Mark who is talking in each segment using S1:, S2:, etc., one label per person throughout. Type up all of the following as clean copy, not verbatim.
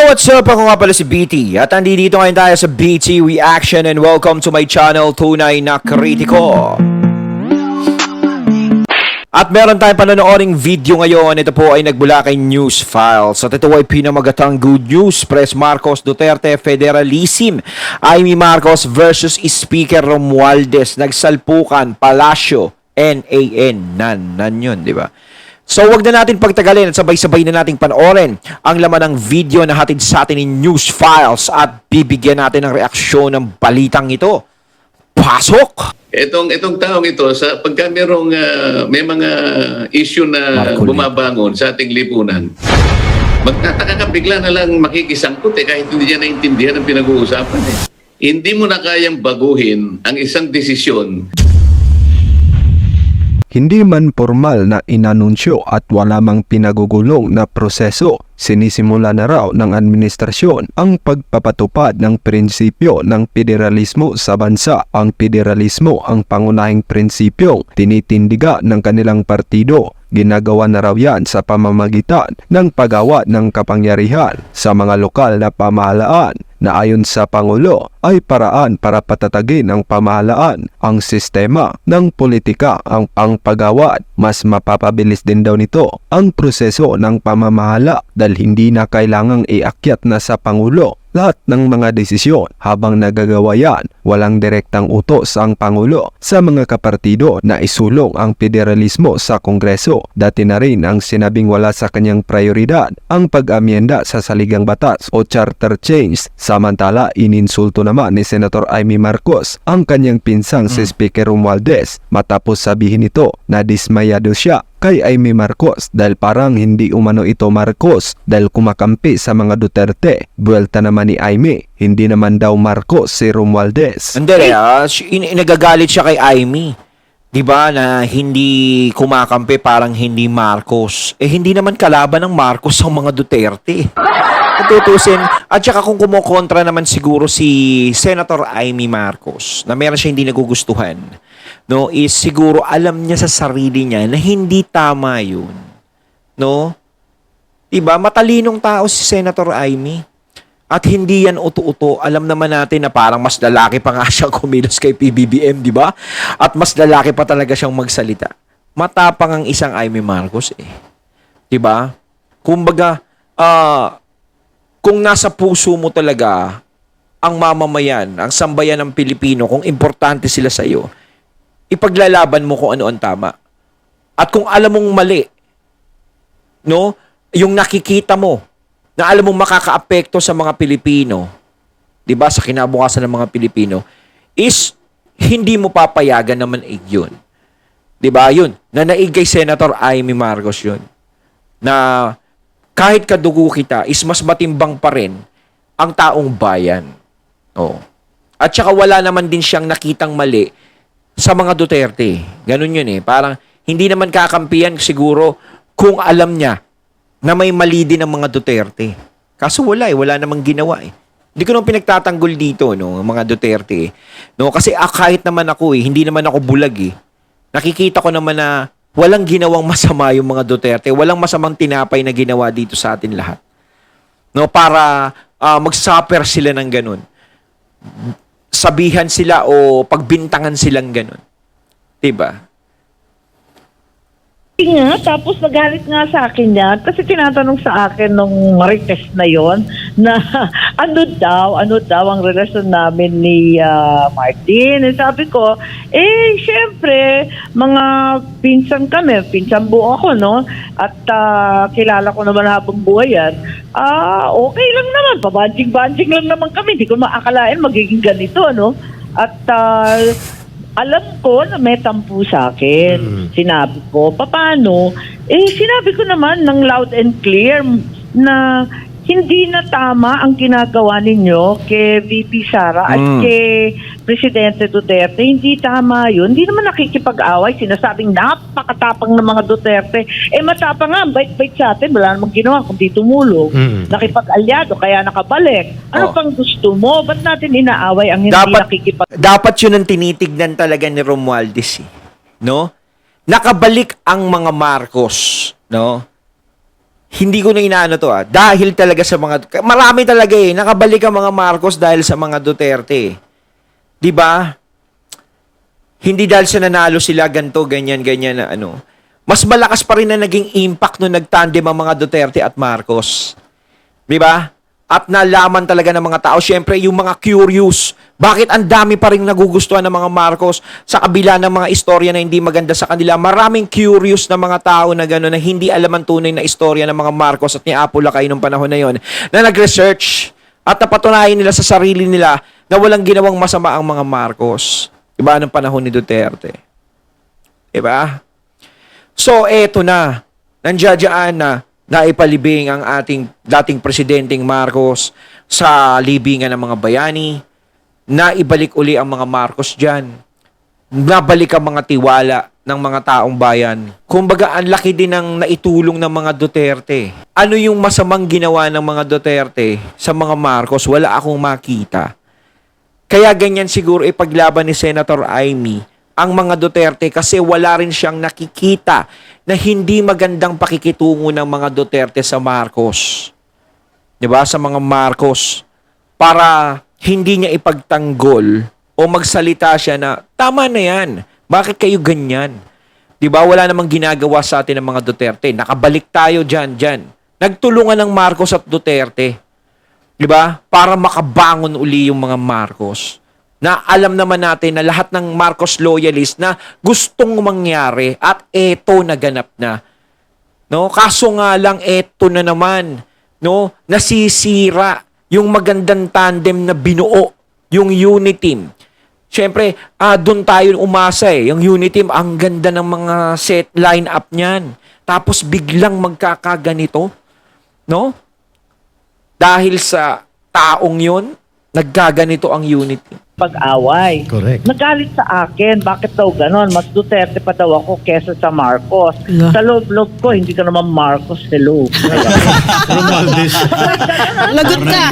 S1: What's up? Ako nga pala si BT at nandito ngayon tayo sa BT Reaction and welcome to my channel, Tunay na Kritiko. At meron tayong panonooring video ngayon. Ito po ay nagbula kay News Files. At ito ay pinamagatang good news. Pres Marcos Duterte Federalism. Amy Marcos versus Speaker Romualdez. Nagsalpukan, Palasyo, NAN. Nan yun, di ba? So wag na natin pagtagalin at sabay-sabay na nating panoorin ang laman ng video na hatid sa atin ni News Files at bibigyan natin ng reaksyon ng balitang ito. Pasok!
S2: Itong taong ito, pagka may mga issue na bumabangon sa ating lipunan, magtataka ka bigla na lang makikisangkot kahit hindi niya naintindihan ang pinag-uusapan. Hindi mo na kayang baguhin ang isang desisyon.
S3: Hindi man formal na inanunsyo at wala mang pinagugulong na proseso, sinisimula na raw ng administrasyon ang pagpapatupad ng prinsipyo ng federalismo sa bansa. Ang federalismo ang pangunahing prinsipyong tinitindiga ng kanilang partido. Ginagawa na raw yan sa pamamagitan ng paggawa ng kapangyarihan sa mga lokal na pamahalaan na ayon sa Pangulo ay paraan para patatagin ang pamahalaan, ang sistema ng politika, ang paggawad. Mas mapapabilis din daw nito ang proseso ng pamamahala dahil hindi na kailangang iakyat na sa Pangulo lahat ng mga desisyon. Habang nagagawa yan, walang direktang utos ang Pangulo sa mga kapartido na isulong ang federalismo sa Kongreso. Dati na rin ang sinabing wala sa kanyang prioridad ang pag-amyenda sa saligang batas o charter change. Samantala, ininsulto naman ni Senator Amy Marcos ang kanyang pinsang si Speaker Romualdez matapos sabihin nito na dismayado siya kay Amy Marcos dahil parang hindi umano ito Marcos dahil kumakampi sa mga Duterte. Buwelta naman ni Amy, hindi naman daw Marcos si Romualdez.
S1: Hindi, nagagalit siya kay Amy. Diba na hindi kumakampi parang hindi Marcos. Hindi naman kalaban ng Marcos ang mga Duterte. Tutusin. At saka kung kumukontra naman siguro si Senator Amy Marcos na meron siya hindi nagugustuhan, no, is siguro alam niya sa sarili niya na hindi tama yun. No? Diba? Matalinong tao si Senator Amy. At hindi yan uto-uto. Alam naman natin na parang mas lalaki pa nga siyang kumilos kay PBBM, di ba? At mas lalaki pa talaga siyang magsalita. Matapang ang isang Amy Marcos eh. Di ba? Kumbaga, kung nasa puso mo talaga ang mamamayan, ang sambayan ng Pilipino, kung importante sila sa iyo, ipaglalaban mo kung ano ang tama. At kung alam mong mali, no, yung nakikita mo, na alam mong makakaapekto sa mga Pilipino, 'di ba, sa kinabukasan ng mga Pilipino, is hindi mo papayagan naman yun. 'Di ba? Yun, nanaig kay Senator Amy Marcos yun. Na kahit kadugo kita, is mas matimbang pa rin ang taong bayan. Oh. At saka wala naman din siyang nakitang mali sa mga Duterte. Ganun yun eh. Parang hindi naman kakampiyan siguro kung alam niya na may mali din ang mga Duterte. Kaso wala namang ginawa eh. Hindi ko nang pinagtatanggol dito, no, mga Duterte. No, kasi kahit naman ako hindi naman ako bulag eh. Nakikita ko naman na walang ginawang masama yung mga Duterte, walang masamang tinapay na ginawa dito sa atin lahat. No, para mag-suffer sila ng ganun. Sabihan sila o pagbintangan silang ganun. 'Di ba?
S4: Nga, tapos nagalit nga sa akin yan kasi tinatanong sa akin nung marites na yon na ano daw ang relasyon namin ni Martin. Sabi ko, syempre, mga pinsan kami, pinsan buo ako, no? At kilala ko naman habang buhay yan. Okay lang naman, pabanjing-banjing lang naman kami. Hindi ko maakalain magiging ganito, no? At alam ko na may tampo sa akin. Sinabi ko, paano? Sinabi ko naman ng loud and clear na hindi na tama ang ginagawa ninyo kay VP Sara at kay Presidente Duterte. Hindi tama yun. Hindi naman nakikipag-away. Sinasabing napakatapang ng mga Duterte. Matapang nga, bait-bait sa atin. Wala namang ginawa kundi tumulong. Nakipag-alyado, kaya nakabalik. Ano pang gusto mo? Ba't natin inaaway ang hindi nakikipag...
S1: Dapat yun ang tinitignan talaga ni Romualdez eh. No? Nakabalik ang mga Marcos. No? hindi ko na inaano to dahil talaga sa mga, marami talaga nakabalik ang mga Marcos dahil sa mga Duterte. Di ba? Hindi dahil sa nanalo sila, ganto, ganyan na ano. Mas malakas pa rin na naging impact nung nagtandem ang mga Duterte at Marcos. Di ba? At nalaman talaga ng mga tao, syempre yung mga curious, bakit ang dami pa rin nagugustuhan ng mga Marcos sa kabila ng mga istorya na hindi maganda sa kanila. Maraming curious na mga tao na gano'n na hindi alam ang tunay na istorya ng mga Marcos at ni Apo Lakay nung panahon na yon na nag-research at napatunayan nila sa sarili nila na walang ginawang masama ang mga Marcos. Diba? Nung panahon ni Duterte. Diba? So, eto na. Nandiyan na naipalibing ang ating dating presidenteng Marcos sa libingan ng mga bayani, na ibalik uli ang mga Marcos dyan, nabalik ang mga tiwala ng mga taong bayan. Kumbaga, ang laki din ng naitulong ng mga Duterte. Ano yung masamang ginawa ng mga Duterte sa mga Marcos? Wala akong makita. Kaya ganyan siguro ipaglaban ni Senator Amy ang mga Duterte kasi wala rin siyang nakikita na hindi magandang pakikitungo ng mga Duterte sa Marcos. 'Di ba? Sa mga Marcos para hindi niya ipagtanggol o magsalita siya na tama na 'yan. Bakit kayo ganyan? 'Di ba? Wala namang ginagawa sa atin ng mga Duterte. Nakabalik tayo diyan. Nagtulungan ng Marcos at Duterte. 'Di ba? Para makabangon uli yung mga Marcos. Na alam naman natin na lahat ng Marcos loyalist na gustong mangyari at eto naganap na. No? Kaso nga lang eto na naman, no? Nasisira yung magandang tandem na binuo, yung unity team. Siyempre, doon tayo umasa Yung unity team, ang ganda ng mga set line-up niyan. Tapos biglang magkakaganito, no? Dahil sa taong yun, nagkaganito ang unity.
S4: Pag-away.
S5: Correct.
S4: Nagalit sa akin, bakit daw ganon? Mas Duterte pa daw ako kesa sa Marcos.
S5: Yeah.
S4: Sa loob-loob ko, hindi ka naman Marcos, hello.
S5: Romualdez.
S6: Lagot ka!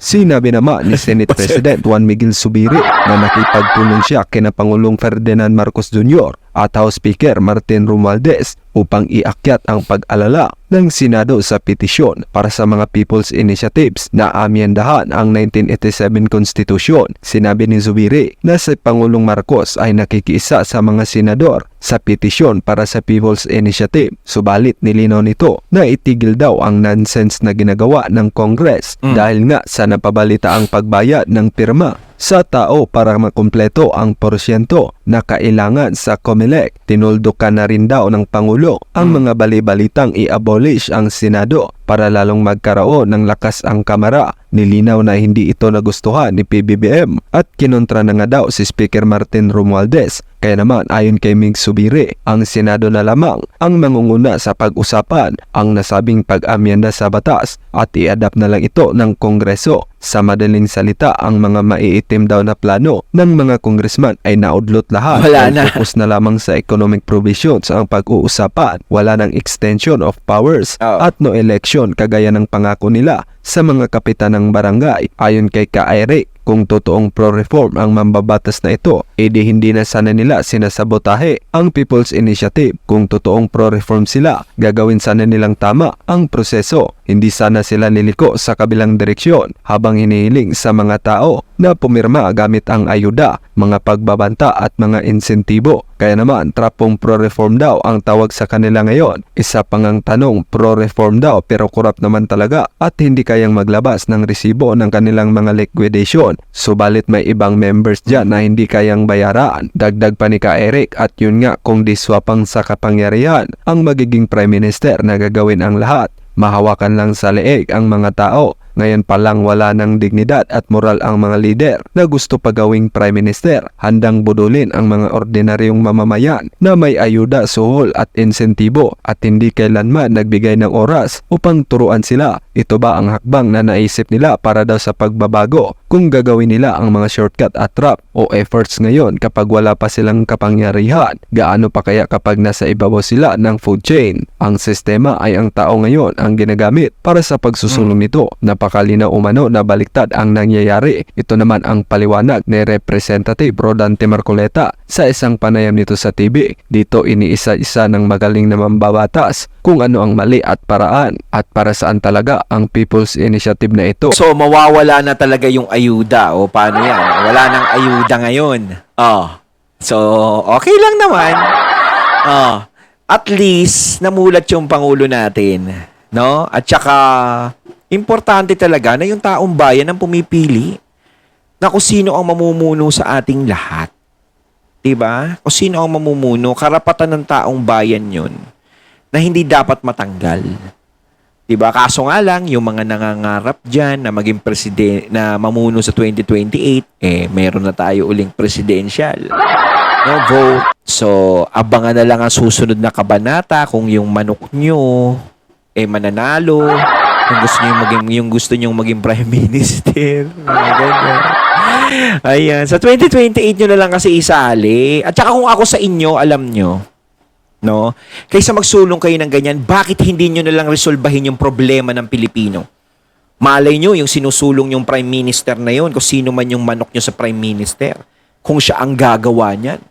S3: Sinabi naman ni Senate President Juan Miguel Zubiri na nakipagpulong siya kina Pangulong Ferdinand Marcos Jr. at House Speaker Martin Romualdez upang iakyat ang pag-alala ng Senado sa petisyon para sa mga People's Initiatives na amyendahan ang 1987 Constitution. Sinabi ni Zubiri na si Pangulong Marcos ay nakikiisa sa mga senador sa petisyon para sa People's Initiative. Subalit nilinaw nito na itigil daw ang nonsense na ginagawa ng Congress dahil nga sa napabalita ang pagbayad ng pirma sa tao para makumpleto ang porsyento na kailangan sa COMELEC. Tinuldukan na rin daw ng Pangulo ang mga bali-balitang i-abolish ang Senado para lalong magkaroon ng lakas ang Kamara. Nilinaw na hindi ito nagustuhan ni PBBM at kinontra na nga daw si Speaker Martin Romualdez. Kaya naman ayon kay Mig Zubiri, ang Senado na lamang ang mangunguna sa pag-usapan ang nasabing pag-amyenda sa batas at i-adapt na lang ito ng Kongreso. Sa madaling salita, ang mga maiitim daw na plano ng mga congressman ay naudlot lahat.
S1: Wala na.
S3: Focus na lamang sa economic provisions ang pag-uusapan. Wala ng extension of powers at no election kagaya ng pangako nila sa mga kapitan ng barangay. Ayon kay Ka-Eric, kung totoong pro-reform ang mambabatas na ito, edi hindi na sana nila sinasabotahe ang People's Initiative. Kung totoong pro-reform sila, gagawin sana nilang tama ang proseso. Hindi sana sila niliko sa kabilang direksyon habang hinihiling sa mga tao na pumirma gamit ang ayuda, mga pagbabanta at mga insentibo. Kaya naman, trapong pro-reform daw ang tawag sa kanila ngayon. Isa pang ang tanong, pro-reform daw pero korap naman talaga at hindi kayang maglabas ng resibo ng kanilang mga liquidation. Subalit may ibang members dyan na hindi kayang bayaran. Dagdag pa ni Ka-Eric at yun nga kung diswapang sa kapangyarihan ang magiging Prime Minister na gagawin ang lahat. Mahawakan lang sa leeg ang mga tao. Ngayon pa lang wala ng dignidad at moral ang mga lider na gusto pagawing Prime Minister. Handang budulin ang mga ordinaryong mamamayan na may ayuda, suhol at insentibo at hindi kailanman nagbigay ng oras upang turuan sila. Ito ba ang hakbang na naisip nila para daw sa pagbabago? kung gagawin nila ang mga shortcut at trap o efforts ngayon kapag wala pa silang kapangyarihan. Gaano pa kaya kapag nasa ibabaw sila ng food chain? Ang sistema ay ang tao ngayon ang ginagamit para sa pagsusulong nito. Napakalinaw umano na baliktad ang nangyayari. Ito naman ang paliwanag ni Representative Rodante Marcoleta sa isang panayam nito sa TV. Dito iniisa-isa ng magaling na mambabatas kung ano ang mali at paraan at para saan talaga ang People's Initiative na ito.
S1: So, mawawala na talaga yung ayuda. O, paano yan? Wala nang ayuda ngayon. So, okay lang naman. At least, namulat yung Pangulo natin. No? At saka, importante talaga na yung taong bayan ang pumipili na kung sino ang mamumuno sa ating lahat. Diba? Kung sino ang mamumuno, karapatan ng taong bayan yun na hindi dapat matanggal. Diba? Kaso nga lang, yung mga nangangarap dyan na maging na mamuno sa 2028, meron na tayo uling presidential. No vote. So, abangan na lang ang susunod na kabanata kung yung manok nyo mananalo, yung gusto nyo maging prime minister. Ganyan. Ayan. Sa 2028 nyo na lang kasi isali. At saka kung ako sa inyo, alam nyo, no? Kaysa magsulong kayo ng ganyan, bakit hindi nyo na lang resolbahin yung problema ng Pilipino? Malay nyo, yung sinusulong yung prime minister na yun, kung sino man yung manok nyo sa prime minister, kung siya ang gagawa niyan,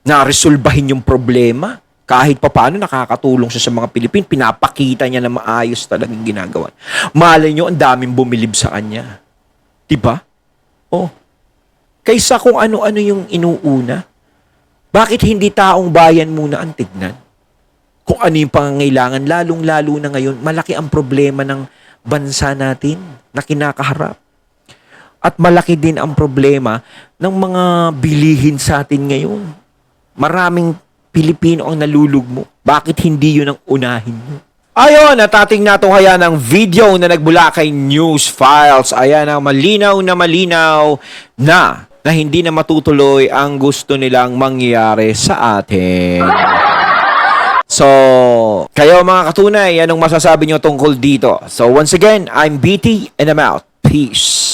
S1: na resolbahin yung problema, kahit papaano nakakatulong siya sa mga Pilipino, pinapakita niya na maayos talagang ginagawa. Malay nyo, ang daming bumilib sa kanya. Diba? Kaysa kung ano-ano yung inuuna, bakit hindi taong bayan muna ang tignan? Kung ano yung pangangailangan, lalong-lalo na ngayon, malaki ang problema ng bansa natin na kinakaharap. At malaki din ang problema ng mga bilihin sa atin ngayon. Maraming Pilipino ang nalulugmo. Bakit hindi yun ang unahin nyo? Ayon, at ating natunghayan ng video na nagbula kay News Files. Ayan ang malinaw na hindi na matutuloy ang gusto nilang mangyari sa atin. So, kayo mga katunay, anong masasabi nyo tungkol dito? So, once again, I'm BT and I'm out. Peace.